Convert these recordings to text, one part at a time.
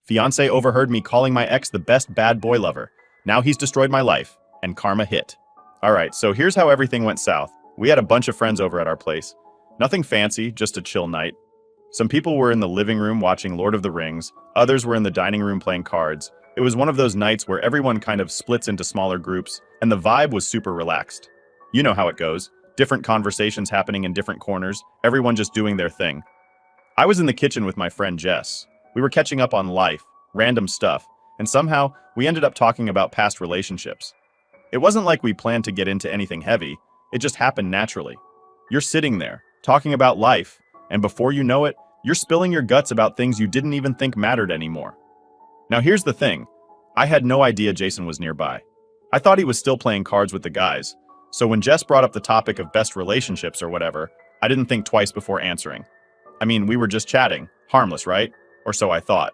Fiancé overheard me calling my ex the best bad boy lover. Now he's destroyed my life, and karma hit. Alright, so here's how everything went south. We had a bunch of friends over at our place. Nothing fancy, just a chill night. Some people were in the living room watching Lord of the Rings, others were in the dining room playing cards. It was one of those nights where everyone kind of splits into smaller groups, and the vibe was super relaxed. You know how it goes. Different conversations happening in different corners, everyone just doing their thing. I was in the kitchen with my friend Jess. We were catching up on life, random stuff, and somehow we ended up talking about past relationships. It wasn't like we planned to get into anything heavy, it just happened naturally. You're sitting there, talking about life, and before you know it, you're spilling your guts about things you didn't even think mattered anymore. Now here's the thing, I had no idea Jason was nearby. I thought he was still playing cards with the guys, so when Jess brought up the topic of best relationships or whatever, I didn't think twice before answering. I mean, we were just chatting, harmless, right? Or so I thought.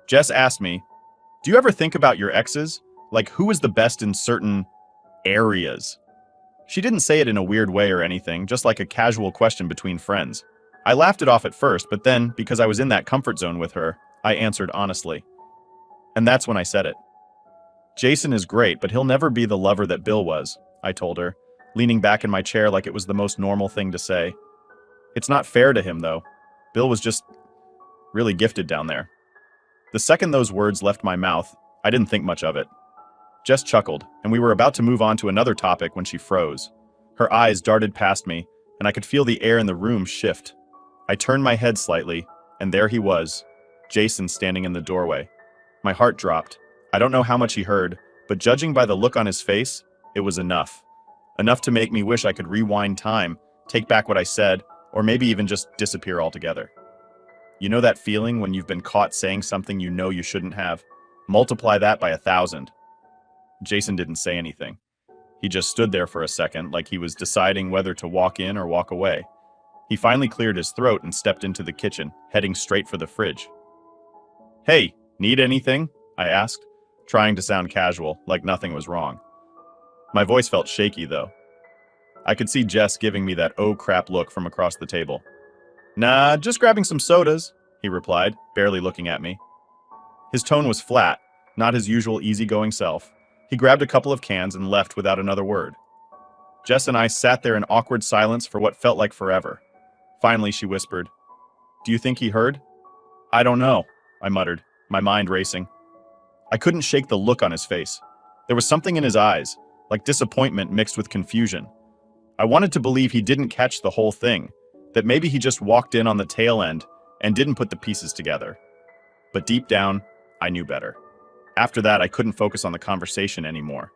Jess asked me, do you ever think about your exes? Like who is the best in certain areas? She didn't say it in a weird way or anything, just like a casual question between friends. I laughed it off at first, but then, because I was in that comfort zone with her, I answered honestly. And that's when I said it. Jason is great, but he'll never be the lover that Bill was, I told her, leaning back in my chair like it was the most normal thing to say. It's not fair to him, though. Bill was just really gifted down there. The second those words left my mouth, I didn't think much of it. Jess chuckled, and we were about to move on to another topic when she froze. Her eyes darted past me, and I could feel the air in the room shift. I turned my head slightly, and there he was, Jason standing in the doorway. My heart dropped. I don't know how much he heard, but judging by the look on his face, it was enough. Enough to make me wish I could rewind time, take back what I said, or maybe even just disappear altogether. You know that feeling when you've been caught saying something you know you shouldn't have? Multiply that by 1,000. Jason didn't say anything. He just stood there for a second, like he was deciding whether to walk in or walk away. He finally cleared his throat and stepped into the kitchen, heading straight for the fridge. Hey, need anything? I asked, trying to sound casual, like nothing was wrong. My voice felt shaky, though. I could see Jess giving me that oh crap look from across the table. Nah, just grabbing some sodas, he replied, barely looking at me. His tone was flat, not his usual easygoing self. He grabbed a couple of cans and left without another word. Jess and I sat there in awkward silence for what felt like forever. Finally, she whispered, "Do you think he heard?" "I don't know," I muttered, my mind racing. I couldn't shake the look on his face. There was something in his eyes, like disappointment mixed with confusion. I wanted to believe he didn't catch the whole thing, that maybe he just walked in on the tail end and didn't put the pieces together. But deep down, I knew better. After that, I couldn't focus on the conversation anymore.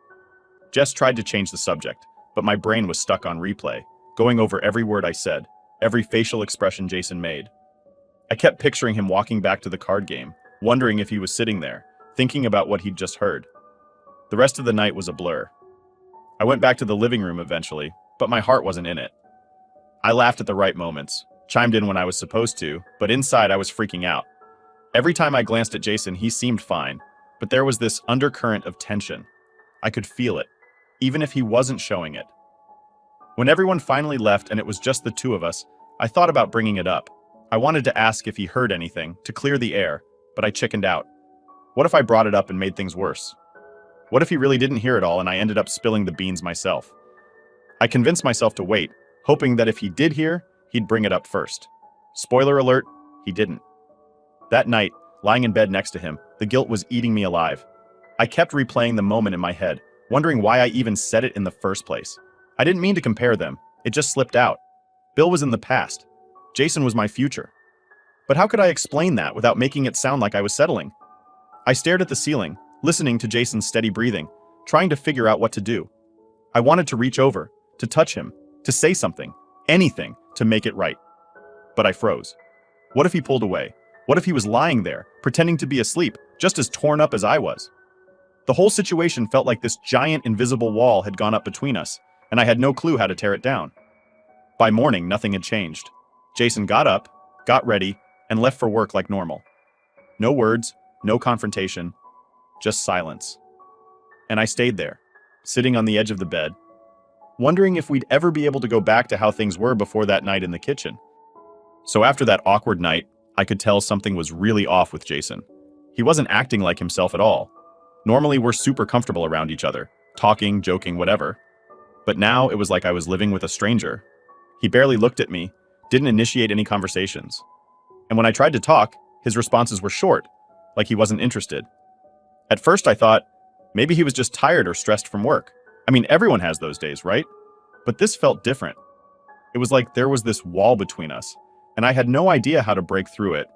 Jess tried to change the subject, but my brain was stuck on replay, going over every word I said, every facial expression Jason made. I kept picturing him walking back to the card game, wondering if he was sitting there, thinking about what he'd just heard. The rest of the night was a blur. I went back to the living room eventually, but my heart wasn't in it. I laughed at the right moments, chimed in when I was supposed to, but inside I was freaking out. Every time I glanced at Jason, he seemed fine, but there was this undercurrent of tension. I could feel it, even if he wasn't showing it. When everyone finally left and it was just the two of us, I thought about bringing it up. I wanted to ask if he heard anything, to clear the air, but I chickened out. What if I brought it up and made things worse? What if he really didn't hear it all and I ended up spilling the beans myself? I convinced myself to wait, hoping that if he did hear, he'd bring it up first. Spoiler alert, he didn't. That night, lying in bed next to him, the guilt was eating me alive. I kept replaying the moment in my head, wondering why I even said it in the first place. I didn't mean to compare them, it just slipped out. Bill was in the past. Jason was my future. But how could I explain that without making it sound like I was settling? I stared at the ceiling, listening to Jason's steady breathing, trying to figure out what to do. I wanted to reach over, to touch him, to say something, anything, to make it right. But I froze. What if he pulled away? What if he was lying there, pretending to be asleep, just as torn up as I was? The whole situation felt like this giant invisible wall had gone up between us, and I had no clue how to tear it down. By morning, nothing had changed. Jason got up, got ready, and left for work like normal. No words, no confrontation, just silence. And I stayed there, sitting on the edge of the bed, wondering if we'd ever be able to go back to how things were before that night in the kitchen. So after that awkward night, I could tell something was really off with Jason. He wasn't acting like himself at all. Normally, we're super comfortable around each other, talking, joking, whatever. But now it was like I was living with a stranger. He barely looked at me, didn't initiate any conversations. And when I tried to talk, his responses were short, like he wasn't interested. At first I thought, maybe he was just tired or stressed from work. I mean, everyone has those days, right? But this felt different. It was like there was this wall between us, and I had no idea how to break through it.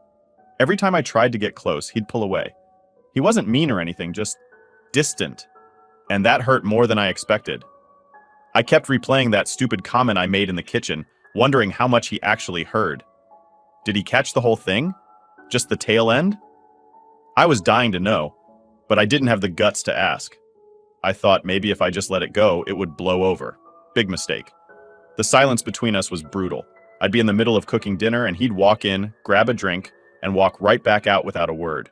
Every time I tried to get close, he'd pull away. He wasn't mean or anything, just distant. And that hurt more than I expected. I kept replaying that stupid comment I made in the kitchen, wondering how much he actually heard. Did he catch the whole thing? Just the tail end? I was dying to know, but I didn't have the guts to ask. I thought maybe if I just let it go, it would blow over. Big mistake. The silence between us was brutal. I'd be in the middle of cooking dinner and he'd walk in, grab a drink, and walk right back out without a word.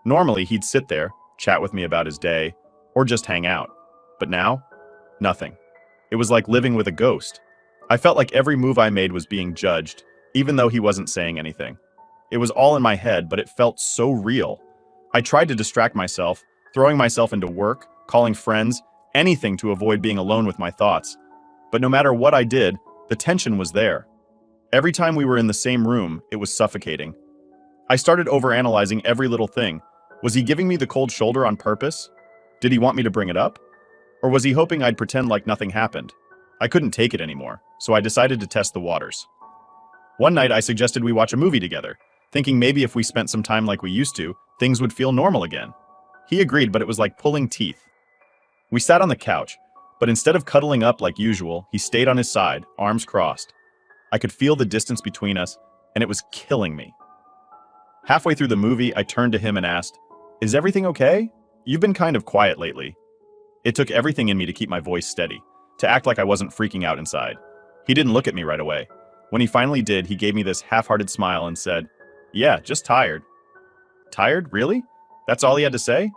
Normally, he'd sit there, chat with me about his day, or just hang out. But now, nothing. It was like living with a ghost. I felt like every move I made was being judged, even though he wasn't saying anything. It was all in my head, but it felt so real. I tried to distract myself, throwing myself into work, calling friends, anything to avoid being alone with my thoughts. But no matter what I did, the tension was there. Every time we were in the same room, it was suffocating. I started overanalyzing every little thing. Was he giving me the cold shoulder on purpose? Did he want me to bring it up? Or was he hoping I'd pretend like nothing happened? I couldn't take it anymore, so I decided to test the waters. One night I suggested we watch a movie together, thinking maybe if we spent some time like we used to, things would feel normal again. He agreed, but it was like pulling teeth. We sat on the couch, but instead of cuddling up like usual, he stayed on his side, arms crossed. I could feel the distance between us, and it was killing me. Halfway through the movie, I turned to him and asked, "Is everything okay? You've been kind of quiet lately." It took everything in me to keep my voice steady, to act like I wasn't freaking out inside. He didn't look at me right away. When he finally did, he gave me this half-hearted smile and said, "Yeah, just tired." Tired? Really? That's all he had to say?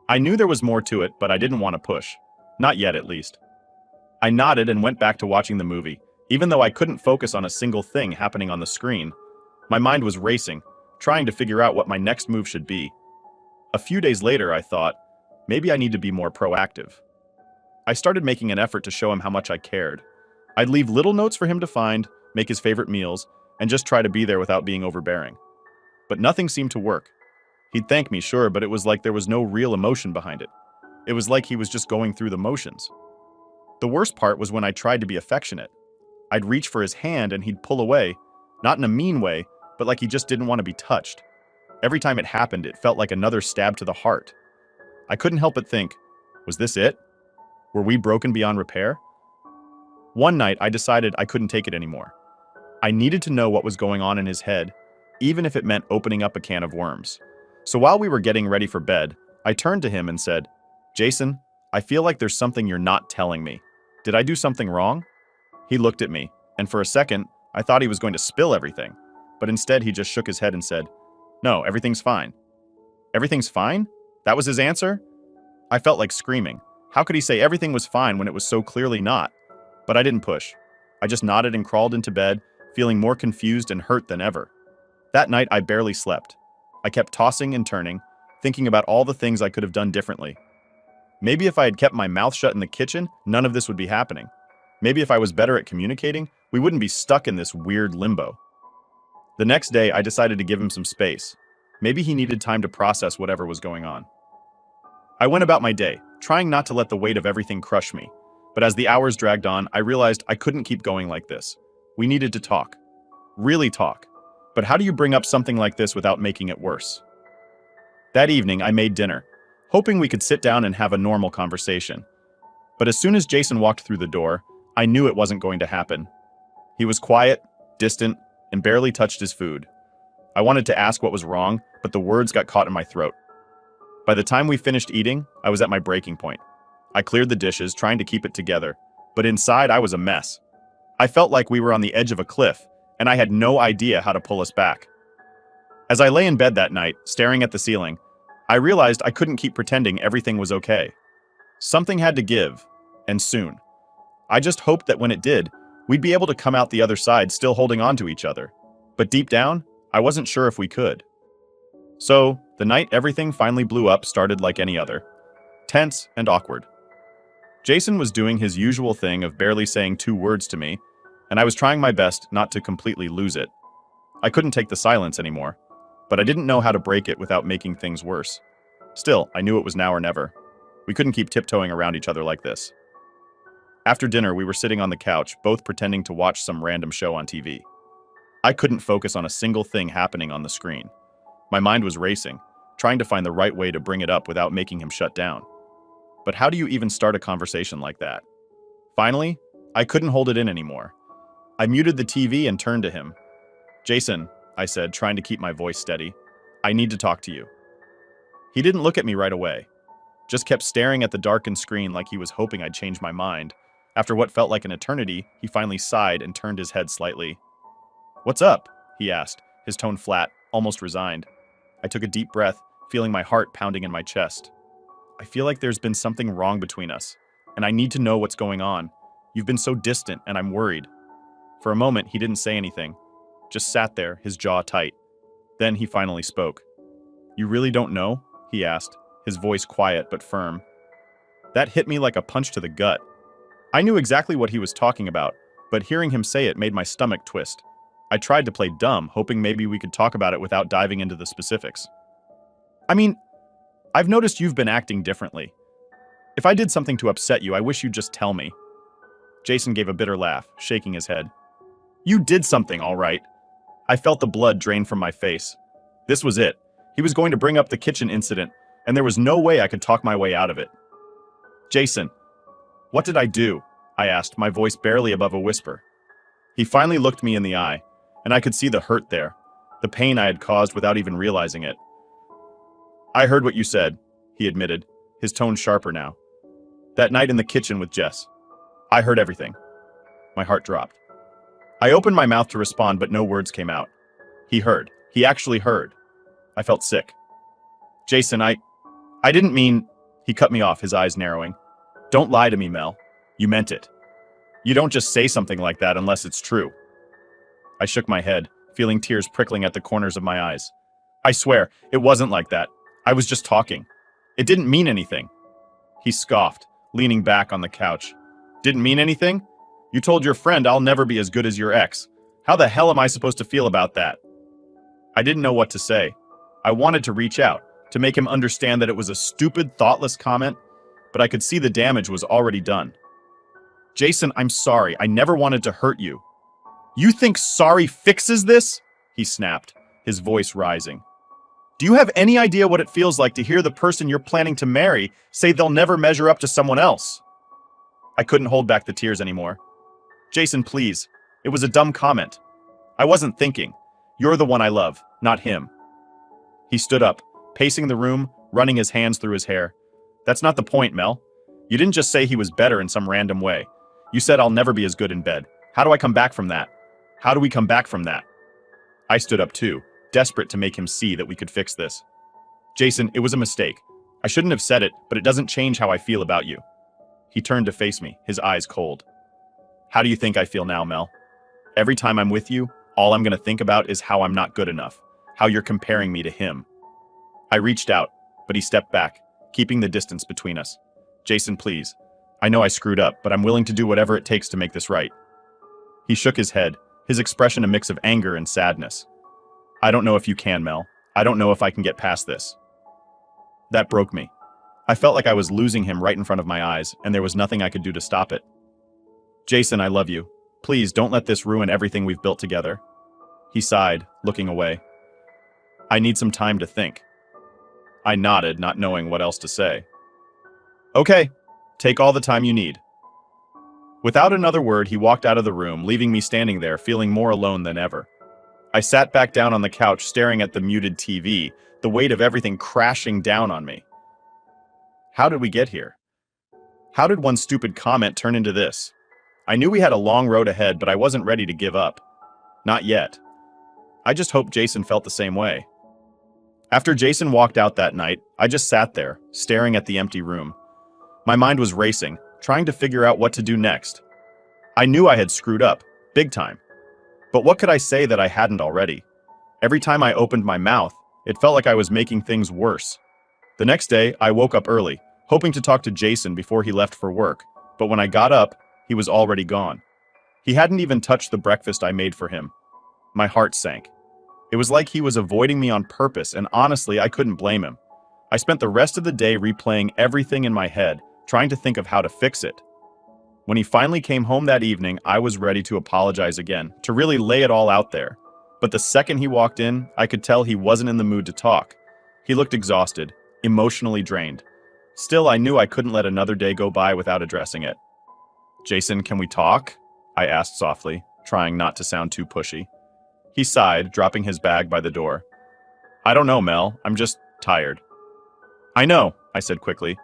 I knew there was more to it, but I didn't want to push. Not yet, at least. I nodded and went back to watching the movie, even though I couldn't focus on a single thing happening on the screen. My mind was racing, trying to figure out what my next move should be. A few days later, I thought, maybe I need to be more proactive. I started making an effort to show him how much I cared. I'd leave little notes for him to find, make his favorite meals, and just try to be there without being overbearing. But nothing seemed to work. He'd thank me, sure, but it was like there was no real emotion behind it. It was like he was just going through the motions. The worst part was when I tried to be affectionate. I'd reach for his hand and he'd pull away, not in a mean way, but like he just didn't want to be touched. Every time it happened, it felt like another stab to the heart. I couldn't help but think, was this it? Were we broken beyond repair? One night, I decided I couldn't take it anymore. I needed to know what was going on in his head, even if it meant opening up a can of worms. So while we were getting ready for bed, I turned to him and said, "Jason, I feel like there's something you're not telling me. Did I do something wrong?" He looked at me, and for a second, I thought he was going to spill everything. But instead, he just shook his head and said, "No, everything's fine." Everything's fine? That was his answer? I felt like screaming. How could he say everything was fine when it was so clearly not? But I didn't push. I just nodded and crawled into bed, feeling more confused and hurt than ever. That night, I barely slept. I kept tossing and turning, thinking about all the things I could have done differently. Maybe if I had kept my mouth shut in the kitchen, none of this would be happening. Maybe if I was better at communicating, we wouldn't be stuck in this weird limbo. The next day, I decided to give him some space. Maybe he needed time to process whatever was going on. I went about my day, trying not to let the weight of everything crush me. But as the hours dragged on, I realized I couldn't keep going like this. We needed to talk. Really talk. But how do you bring up something like this without making it worse? That evening, I made dinner, hoping we could sit down and have a normal conversation. But as soon as Jason walked through the door, I knew it wasn't going to happen. He was quiet, distant, and barely touched his food. I wanted to ask what was wrong, but the words got caught in my throat. By the time we finished eating, I was at my breaking point. I cleared the dishes, trying to keep it together, but inside I was a mess. I felt like we were on the edge of a cliff, and I had no idea how to pull us back. As I lay in bed that night, staring at the ceiling, I realized I couldn't keep pretending everything was okay. Something had to give, and soon. I just hoped that when it did, we'd be able to come out the other side still holding on to each other. But deep down, I wasn't sure if we could. So, the night everything finally blew up started like any other. Tense and awkward. Jason was doing his usual thing of barely saying 2 words to me, and I was trying my best not to completely lose it. I couldn't take the silence anymore, but I didn't know how to break it without making things worse. Still, I knew it was now or never. We couldn't keep tiptoeing around each other like this. After dinner, we were sitting on the couch, both pretending to watch some random show on TV. I couldn't focus on a single thing happening on the screen. My mind was racing, trying to find the right way to bring it up without making him shut down. But how do you even start a conversation like that? Finally, I couldn't hold it in anymore. I muted the TV and turned to him. "Jason," I said, trying to keep my voice steady, "I need to talk to you." He didn't look at me right away, just kept staring at the darkened screen like he was hoping I'd change my mind. After what felt like an eternity, he finally sighed and turned his head slightly. "What's up?" he asked, his tone flat, almost resigned. I took a deep breath, feeling my heart pounding in my chest. "I feel like there's been something wrong between us, and I need to know what's going on. You've been so distant, and I'm worried." For a moment, he didn't say anything, just sat there, his jaw tight. Then he finally spoke. "You really don't know?" he asked, his voice quiet but firm. That hit me like a punch to the gut. I knew exactly what he was talking about, but hearing him say it made my stomach twist. I tried to play dumb, hoping maybe we could talk about it without diving into the specifics. "I mean, I've noticed you've been acting differently. If I did something to upset you, I wish you'd just tell me." Jason gave a bitter laugh, shaking his head. "You did something, all right." I felt the blood drain from my face. This was it. He was going to bring up the kitchen incident, and there was no way I could talk my way out of it. "Jason, what did I do?" I asked, my voice barely above a whisper. He finally looked me in the eye, and I could see the hurt there, the pain I had caused without even realizing it. "I heard what you said," he admitted, his tone sharper now. "That night in the kitchen with Jess. I heard everything." My heart dropped. I opened my mouth to respond, but no words came out. He heard. He actually heard. I felt sick. "Jason, I didn't mean..." He cut me off, his eyes narrowing. "Don't lie to me, Mel. You meant it. You don't just say something like that unless it's true." I shook my head, feeling tears prickling at the corners of my eyes. "I swear, it wasn't like that. I was just talking. It didn't mean anything." He scoffed, leaning back on the couch. "Didn't mean anything? You told your friend I'll never be as good as your ex. How the hell am I supposed to feel about that?" I didn't know what to say. I wanted to reach out, to make him understand that it was a stupid, thoughtless comment, but I could see the damage was already done. "Jason, I'm sorry. I never wanted to hurt you." "You think sorry fixes this?" he snapped, his voice rising. "Do you have any idea what it feels like to hear the person you're planning to marry say they'll never measure up to someone else?" I couldn't hold back the tears anymore. "Jason, please. It was a dumb comment. I wasn't thinking. You're the one I love, not him." He stood up, pacing the room, running his hands through his hair. "That's not the point, Mel. You didn't just say he was better in some random way. You said I'll never be as good in bed. How do I come back from that? How do we come back from that?" I stood up too, desperate to make him see that we could fix this. "Jason, it was a mistake. I shouldn't have said it, but it doesn't change how I feel about you." He turned to face me, his eyes cold. "How do you think I feel now, Mel? Every time I'm with you, all I'm going to think about is how I'm not good enough, how you're comparing me to him." I reached out, but he stepped back, keeping the distance between us. "Jason, please. I know I screwed up, but I'm willing to do whatever it takes to make this right." He shook his head, his expression a mix of anger and sadness. "I don't know if you can, Mel. I don't know if I can get past this." That broke me. I felt like I was losing him right in front of my eyes, and there was nothing I could do to stop it. "Jason, I love you. Please don't let this ruin everything we've built together." He sighed, looking away. "I need some time to think." I nodded, not knowing what else to say. "Okay, take all the time you need." Without another word, he walked out of the room, leaving me standing there, feeling more alone than ever. I sat back down on the couch, staring at the muted TV, the weight of everything crashing down on me. How did we get here? How did one stupid comment turn into this? I knew we had a long road ahead, but I wasn't ready to give up. Not yet. I just hoped Jason felt the same way. After Jason walked out that night, I just sat there, staring at the empty room. My mind was racing, trying to figure out what to do next. I knew I had screwed up, big time. But what could I say that I hadn't already? Every time I opened my mouth, It felt like I was making things worse. The next day, I woke up early, hoping to talk to Jason before he left for work, but when I got up, he was already gone. He hadn't even touched the breakfast I made for him. My heart sank. It was like he was avoiding me on purpose, and honestly, I couldn't blame him. I spent the rest of the day replaying everything in my head, trying to think of how to fix it. When he finally came home that evening, I was ready to apologize again, to really lay it all out there. But the second he walked in, I could tell he wasn't in the mood to talk. He looked exhausted, emotionally drained. Still, I knew I couldn't let another day go by without addressing it. "Jason, can we talk?" I asked softly, trying not to sound too pushy. He sighed, dropping his bag by the door. "I don't know, Mel. I'm just tired." "I know," I said quickly.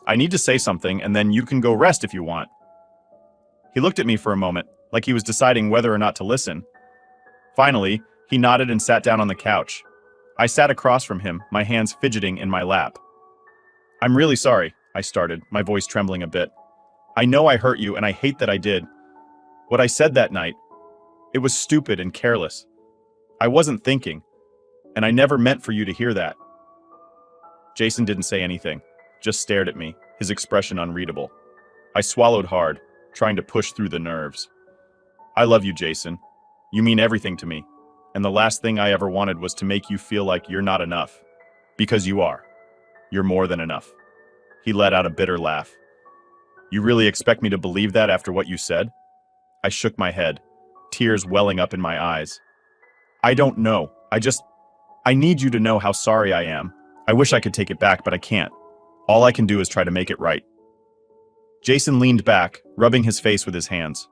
I need to say something, and then you can go rest if you want." He looked at me for a moment, like he was deciding whether or not to listen. Finally, he nodded and sat down on the couch. I sat across from him, my hands fidgeting in my lap. "I'm really sorry," I started, my voice trembling a bit. "I know I hurt you, and I hate that I did. What I said that night, it was stupid and careless. I wasn't thinking, and I never meant for you to hear that." Jason didn't say anything, just stared at me, his expression unreadable. I swallowed hard, trying to push through the nerves. "I love you, Jason. You mean everything to me, and the last thing I ever wanted was to make you feel like you're not enough. Because you are. You're more than enough." He let out a bitter laugh. "You really expect me to believe that after what you said?" I shook my head, tears welling up in my eyes. "I don't know. I need you to know how sorry I am. I wish I could take it back, but I can't. All I can do is try to make it right." Jason leaned back, rubbing his face with his hands.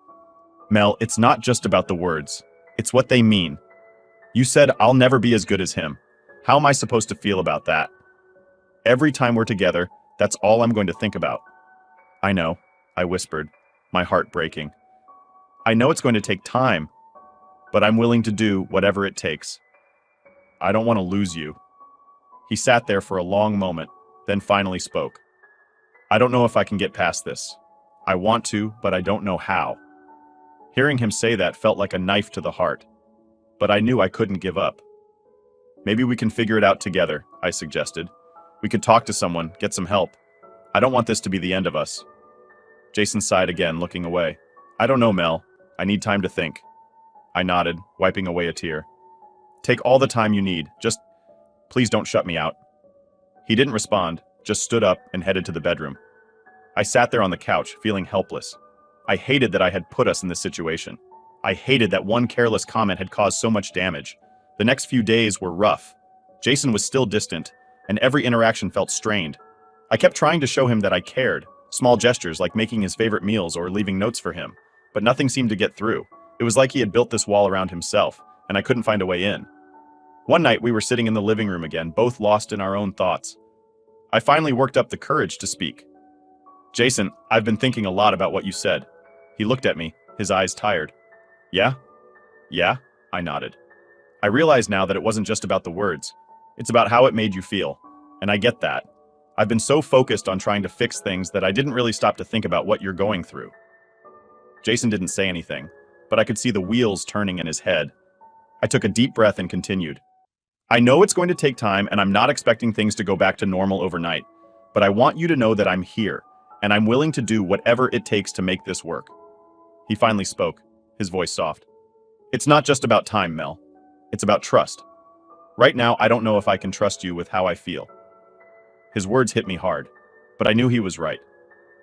"Mel, it's not just about the words. It's what they mean. You said I'll never be as good as him. How am I supposed to feel about that? Every time we're together, that's all I'm going to think about." "I know," I whispered, my heart breaking. "I know it's going to take time, but I'm willing to do whatever it takes. I don't want to lose you." He sat there for a long moment, then finally spoke. "I don't know if I can get past this. I want to, but I don't know how." Hearing him say that felt like a knife to the heart, but I knew I couldn't give up. "Maybe we can figure it out together," I suggested. "We could talk to someone, get some help. I don't want this to be the end of us." Jason sighed again, looking away. "I don't know, Mel. I need time to think." I nodded, wiping away a tear. "Take all the time you need. Just please don't shut me out." He didn't respond, just stood up and headed to the bedroom. I sat there on the couch, feeling helpless. I hated that I had put us in this situation. I hated that one careless comment had caused so much damage. The next few days were rough. Jason was still distant, and every interaction felt strained. I kept trying to show him that I cared, small gestures like making his favorite meals or leaving notes for him, but nothing seemed to get through. It was like he had built this wall around himself, and I couldn't find a way in. One night we were sitting in the living room again, both lost in our own thoughts. I finally worked up the courage to speak. "Jason, I've been thinking a lot about what you said." He looked at me, his eyes tired. "Yeah?" "Yeah?" I nodded. "I realize now that it wasn't just about the words. It's about how it made you feel, and I get that. I've been so focused on trying to fix things that I didn't really stop to think about what you're going through." Jason didn't say anything, but I could see the wheels turning in his head. I took a deep breath and continued. "I know it's going to take time, and I'm not expecting things to go back to normal overnight, but I want you to know that I'm here, and I'm willing to do whatever it takes to make this work." He finally spoke, his voice soft. "It's not just about time, Mel. It's about trust. Right now, I don't know if I can trust you with how I feel." His words hit me hard, but I knew he was right.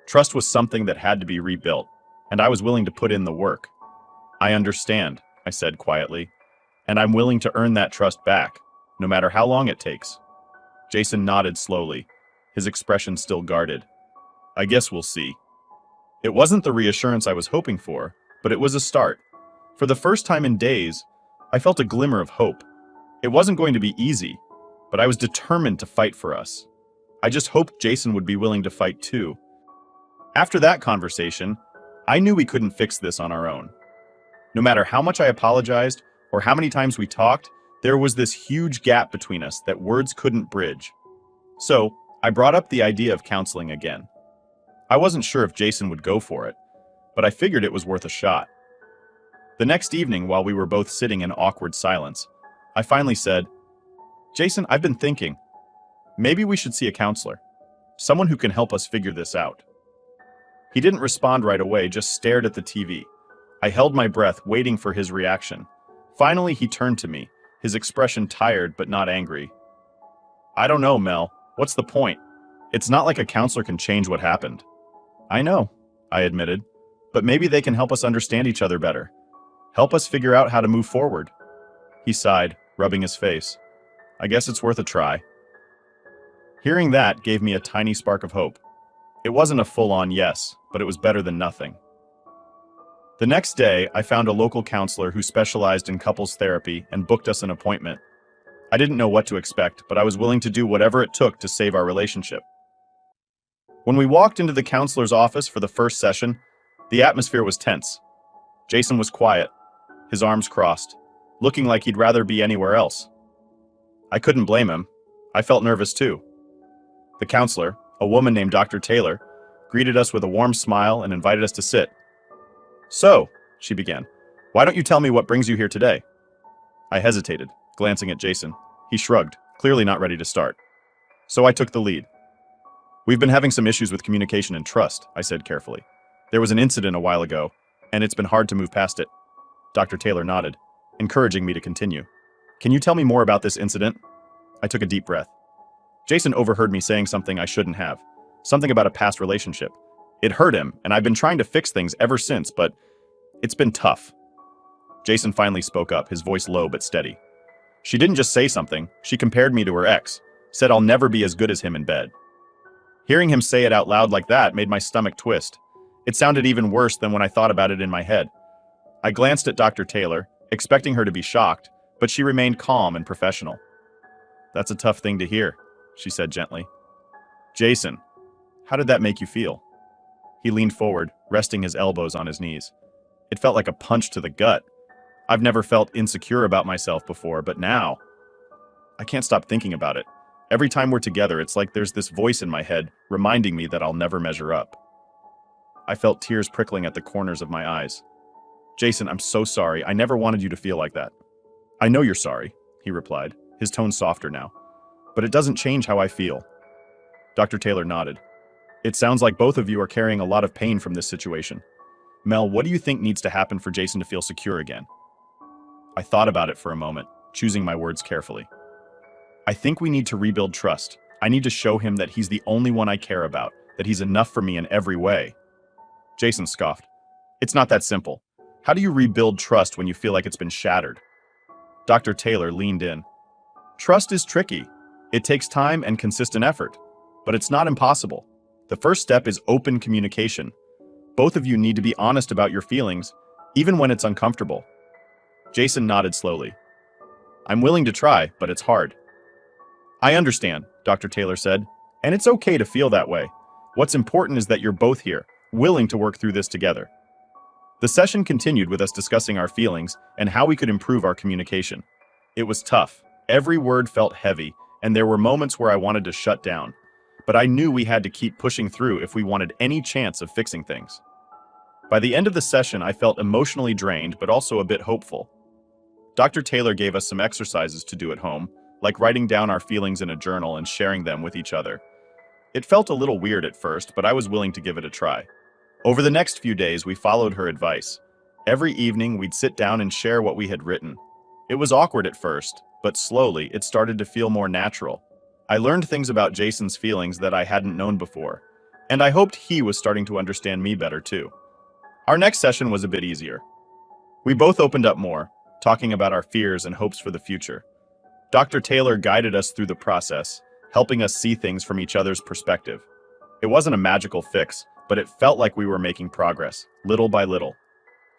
Trust was something that had to be rebuilt, and I was willing to put in the work. "I understand," I said quietly, "and I'm willing to earn that trust back, no matter how long it takes." Jason nodded slowly, his expression still guarded. "I guess we'll see." It wasn't the reassurance I was hoping for, but it was a start. For the first time in days, I felt a glimmer of hope. It wasn't going to be easy, but I was determined to fight for us. I just hoped Jason would be willing to fight too. After that conversation, I knew we couldn't fix this on our own. No matter how much I apologized or how many times we talked, there was this huge gap between us that words couldn't bridge. So, I brought up the idea of counseling again. I wasn't sure if Jason would go for it, but I figured it was worth a shot. The next evening, while we were both sitting in awkward silence, I finally said, Jason, I've been thinking, maybe we should see a counselor. Someone who can help us figure this out. He didn't respond right away, just stared at the TV. I held my breath, waiting for his reaction. Finally, he turned to me, his expression tired but not angry. I don't know, Mel. What's the point? It's not like a counselor can change what happened. I know, I admitted, but maybe they can help us understand each other better. Help us figure out how to move forward. He sighed, rubbing his face. I guess it's worth a try. Hearing that gave me a tiny spark of hope. It wasn't a full-on yes, but it was better than nothing. The next day, I found a local counselor who specialized in couples therapy and booked us an appointment. I didn't know what to expect, but I was willing to do whatever it took to save our relationship. When we walked into the counselor's office for the first session, the atmosphere was tense. Jason was quiet, his arms crossed, looking like he'd rather be anywhere else. I couldn't blame him. I felt nervous too. The counselor, a woman named Dr. Taylor, greeted us with a warm smile and invited us to sit. So, she began, why don't you tell me what brings you here today? I hesitated, glancing at Jason. He shrugged, clearly not ready to start. So I took the lead. We've been having some issues with communication and trust, I said carefully. There was an incident a while ago, and it's been hard to move past it. Dr. Taylor nodded, encouraging me to continue. Can you tell me more about this incident? I took a deep breath. Jason overheard me saying something I shouldn't have, something about a past relationship. It hurt him, and I've been trying to fix things ever since, but it's been tough. Jason finally spoke up, his voice low but steady. She didn't just say something, she compared me to her ex, said I'll never be as good as him in bed. Hearing him say it out loud like that made my stomach twist. It sounded even worse than when I thought about it in my head. I glanced at Dr. Taylor, expecting her to be shocked, but she remained calm and professional. That's a tough thing to hear, she said gently. Jason, how did that make you feel? He leaned forward, resting his elbows on his knees. It felt like a punch to the gut. I've never felt insecure about myself before, but now, I can't stop thinking about it. Every time we're together, it's like there's this voice in my head reminding me that I'll never measure up. I felt tears prickling at the corners of my eyes. Jason, I'm so sorry. I never wanted you to feel like that. I know you're sorry, he replied, his tone softer now. But it doesn't change how I feel. Dr. Taylor nodded. It sounds like both of you are carrying a lot of pain from this situation. Mel, what do you think needs to happen for Jason to feel secure again? I thought about it for a moment, choosing my words carefully. I think we need to rebuild trust. I need to show him that he's the only one I care about, that he's enough for me in every way. Jason scoffed. It's not that simple. How do you rebuild trust when you feel like it's been shattered? Dr. Taylor leaned in. Trust is tricky. It takes time and consistent effort, but it's not impossible. The first step is open communication. Both of you need to be honest about your feelings, even when it's uncomfortable. Jason nodded slowly. I'm willing to try, but it's hard. I understand, Dr. Taylor said, and it's okay to feel that way. What's important is that you're both here, willing to work through this together. The session continued with us discussing our feelings and how we could improve our communication. It was tough. Every word felt heavy, and there were moments where I wanted to shut down. But I knew we had to keep pushing through if we wanted any chance of fixing things. By the end of the session, I felt emotionally drained, but also a bit hopeful. Dr. Taylor gave us some exercises to do at home, like writing down our feelings in a journal and sharing them with each other. It felt a little weird at first, but I was willing to give it a try. Over the next few days, we followed her advice. Every evening, we'd sit down and share what we had written. It was awkward at first, but slowly, it started to feel more natural. I learned things about Jason's feelings that I hadn't known before, and I hoped he was starting to understand me better too. Our next session was a bit easier. We both opened up more, talking about our fears and hopes for the future. Dr. Taylor guided us through the process, helping us see things from each other's perspective. It wasn't a magical fix, but it felt like we were making progress, little by little.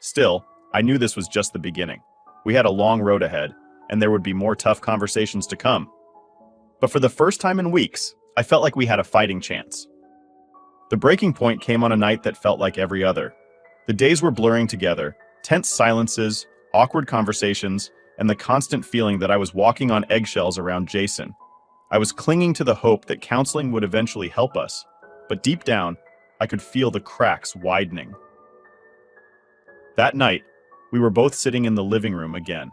Still, I knew this was just the beginning. We had a long road ahead, and there would be more tough conversations to come. But for the first time in weeks, I felt like we had a fighting chance. The breaking point came on a night that felt like every other. The days were blurring together, tense silences, awkward conversations, and the constant feeling that I was walking on eggshells around Jason. I was clinging to the hope that counseling would eventually help us, but deep down, I could feel the cracks widening. That night, we were both sitting in the living room again.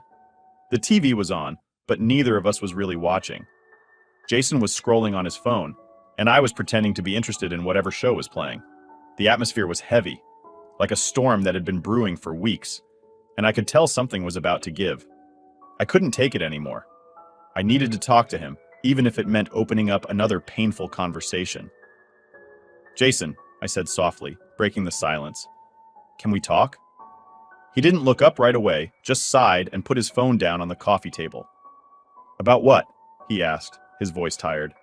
The TV was on, but neither of us was really watching. Jason was scrolling on his phone, and I was pretending to be interested in whatever show was playing. The atmosphere was heavy, like a storm that had been brewing for weeks, and I could tell something was about to give. I couldn't take it anymore. I needed to talk to him, even if it meant opening up another painful conversation. "Jason," I said softly, breaking the silence. "Can we talk?" He didn't look up right away, just sighed and put his phone down on the coffee table. "About what?" he asked, his voice tired.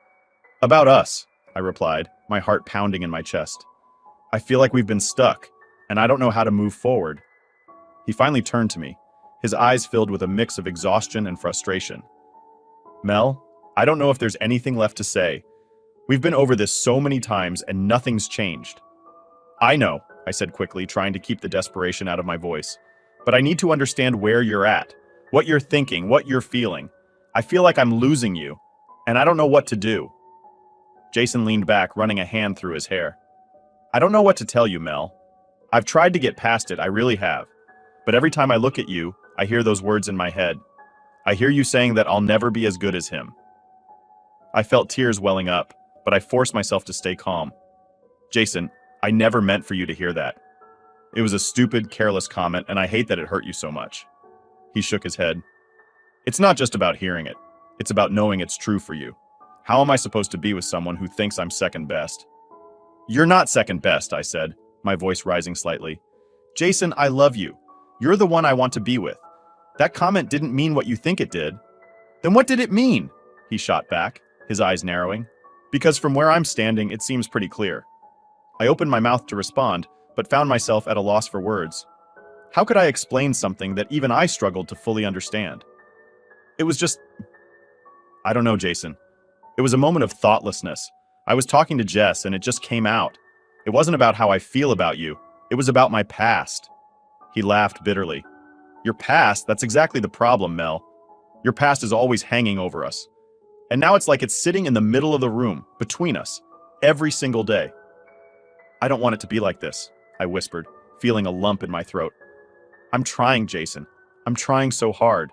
"About us," I replied, my heart pounding in my chest. "I feel like we've been stuck, and I don't know how to move forward." He finally turned to me, his eyes filled with a mix of exhaustion and frustration. "Mel, I don't know if there's anything left to say. We've been over this so many times and nothing's changed." "I know," I said quickly, trying to keep the desperation out of my voice. "But I need to understand where you're at, what you're thinking, what you're feeling. I feel like I'm losing you, and I don't know what to do." Jason leaned back, running a hand through his hair. "I don't know what to tell you, Mel. I've tried to get past it, I really have. But every time I look at you, I hear those words in my head. I hear you saying that I'll never be as good as him." I felt tears welling up, but I forced myself to stay calm. "Jason, I never meant for you to hear that. It was a stupid, careless comment, and I hate that it hurt you so much." He shook his head. "It's not just about hearing it. It's about knowing it's true for you. How am I supposed to be with someone who thinks I'm second best?" "You're not second best," I said, my voice rising slightly. "Jason, I love you. You're the one I want to be with. That comment didn't mean what you think it did." "Then what did it mean?" he shot back, his eyes narrowing. "Because from where I'm standing, it seems pretty clear." I opened my mouth to respond, but found myself at a loss for words. How could I explain something that even I struggled to fully understand? It was just... I don't know, Jason. It was a moment of thoughtlessness. I was talking to Jess, and it just came out. It wasn't about how I feel about you. It was about my past. He laughed bitterly. "Your past? That's exactly the problem, Mel. Your past is always hanging over us. And now it's like it's sitting in the middle of the room, between us, every single day." "I don't want it to be like this," I whispered, feeling a lump in my throat. "I'm trying, Jason. I'm trying so hard.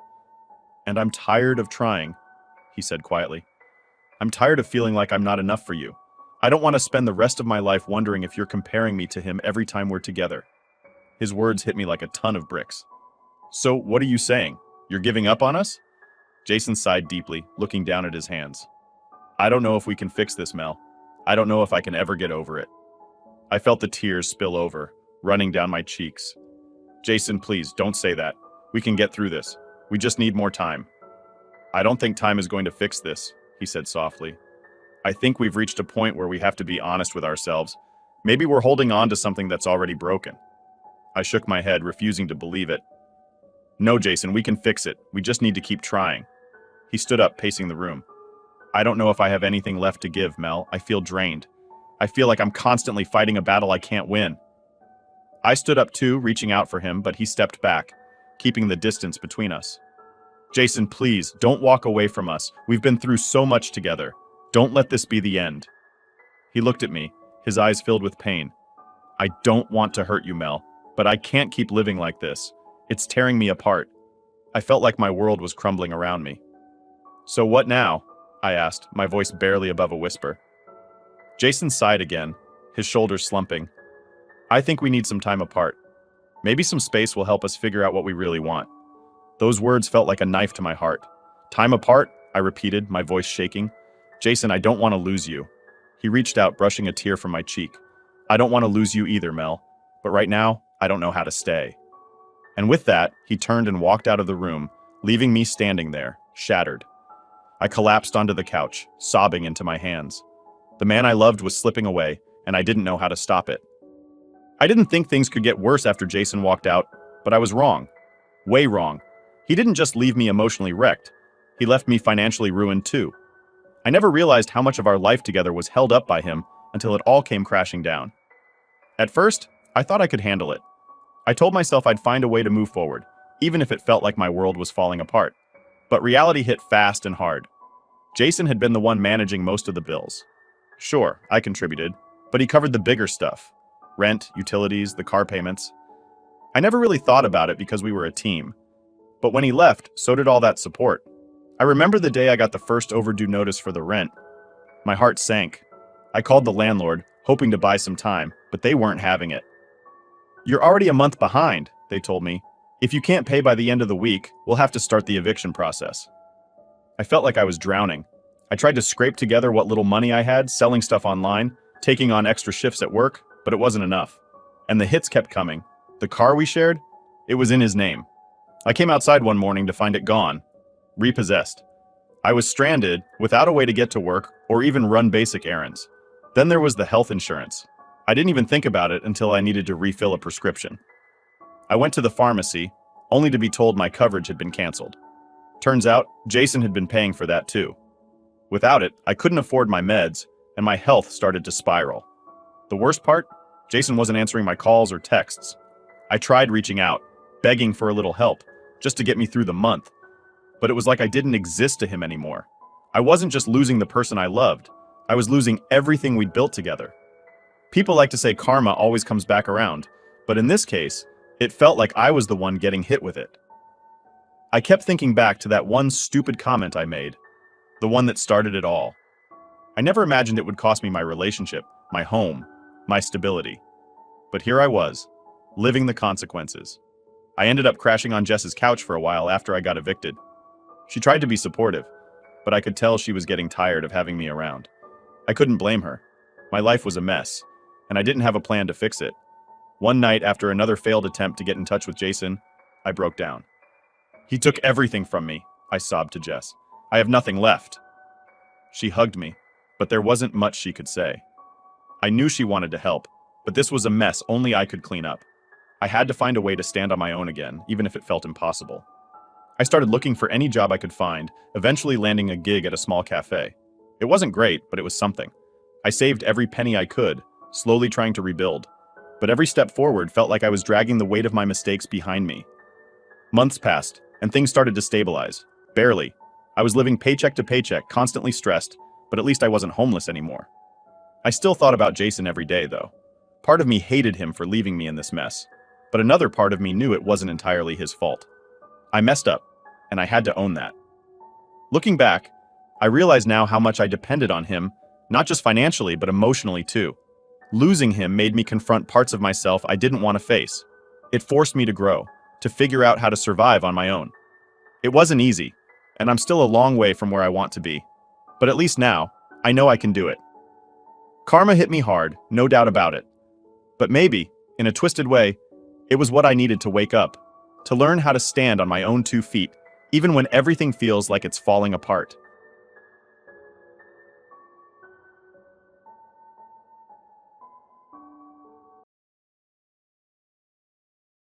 And I'm tired of trying," he said quietly. "I'm tired of feeling like I'm not enough for you. I don't want to spend the rest of my life wondering if you're comparing me to him every time we're together." His words hit me like a ton of bricks. "So, what are you saying? You're giving up on us?" Jason sighed deeply, looking down at his hands. "I don't know if we can fix this, Mel. I don't know if I can ever get over it." I felt the tears spill over, running down my cheeks. "Jason, please, don't say that. We can get through this. We just need more time." "I don't think time is going to fix this," he said softly. "I think we've reached a point where we have to be honest with ourselves. Maybe we're holding on to something that's already broken." I shook my head, refusing to believe it. "No, Jason, we can fix it. We just need to keep trying." He stood up, pacing the room. "I don't know if I have anything left to give, Mel. I feel drained. I feel like I'm constantly fighting a battle I can't win." I stood up too, reaching out for him, but he stepped back, keeping the distance between us. "Jason, please, don't walk away from us. We've been through so much together. Don't let this be the end." He looked at me, his eyes filled with pain. "I don't want to hurt you, Mel, but I can't keep living like this. It's tearing me apart." I felt like my world was crumbling around me. "So what now?" I asked, my voice barely above a whisper. Jason sighed again, his shoulders slumping. "I think we need some time apart. Maybe some space will help us figure out what we really want." Those words felt like a knife to my heart. "Time apart?" I repeated, my voice shaking. "Jason, I don't want to lose you." He reached out, brushing a tear from my cheek. "I don't want to lose you either, Mel. But right now, I don't know how to stay." And with that, he turned and walked out of the room, leaving me standing there, shattered. I collapsed onto the couch, sobbing into my hands. The man I loved was slipping away, and I didn't know how to stop it. I didn't think things could get worse after Jason walked out, but I was wrong. Way wrong. He didn't just leave me emotionally wrecked. He left me financially ruined too. I never realized how much of our life together was held up by him until it all came crashing down. At first, I thought I could handle it. I told myself I'd find a way to move forward, even if it felt like my world was falling apart. But reality hit fast and hard. Jason had been the one managing most of the bills. Sure, I contributed, but he covered the bigger stuff. Rent, utilities, the car payments. I never really thought about it because we were a team. But when he left, so did all that support. I remember the day I got the first overdue notice for the rent. My heart sank. I called the landlord, hoping to buy some time, but they weren't having it. "You're already a month behind," they told me. "If you can't pay by the end of the week, we'll have to start the eviction process." I felt like I was drowning. I tried to scrape together what little money I had, selling stuff online, taking on extra shifts at work, but it wasn't enough. And the hits kept coming. The car we shared? It was in his name. I came outside one morning to find it gone, repossessed. I was stranded, without a way to get to work or even run basic errands. Then there was the health insurance. I didn't even think about it until I needed to refill a prescription. I went to the pharmacy, only to be told my coverage had been canceled. Turns out, Jason had been paying for that too. Without it, I couldn't afford my meds, and my health started to spiral. The worst part? Jason wasn't answering my calls or texts. I tried reaching out, begging for a little help, just to get me through the month. But it was like I didn't exist to him anymore. I wasn't just losing the person I loved, I was losing everything we'd built together. People like to say karma always comes back around, but in this case, it felt like I was the one getting hit with it. I kept thinking back to that one stupid comment I made, the one that started it all. I never imagined it would cost me my relationship, my home, my stability. But here I was, living the consequences. I ended up crashing on Jess's couch for a while after I got evicted. She tried to be supportive, but I could tell she was getting tired of having me around. I couldn't blame her. My life was a mess, and I didn't have a plan to fix it. One night, after another failed attempt to get in touch with Jason, I broke down. "He took everything from me," I sobbed to Jess. "I have nothing left." She hugged me, but there wasn't much she could say. I knew she wanted to help, but this was a mess only I could clean up. I had to find a way to stand on my own again, even if it felt impossible. I started looking for any job I could find, eventually landing a gig at a small cafe. It wasn't great, but it was something. I saved every penny I could, slowly trying to rebuild. But every step forward felt like I was dragging the weight of my mistakes behind me. Months passed, and things started to stabilize. Barely. I was living paycheck to paycheck, constantly stressed, but at least I wasn't homeless anymore. I still thought about Jason every day, though. Part of me hated him for leaving me in this mess, but another part of me knew it wasn't entirely his fault. I messed up, and I had to own that. Looking back, I realize now how much I depended on him, not just financially, but emotionally too. Losing him made me confront parts of myself I didn't want to face. It forced me to grow, to figure out how to survive on my own. It wasn't easy, and I'm still a long way from where I want to be. But at least now, I know I can do it. Karma hit me hard, no doubt about it. But maybe, in a twisted way, it was what I needed to wake up, to learn how to stand on my own 2 feet, even when everything feels like it's falling apart.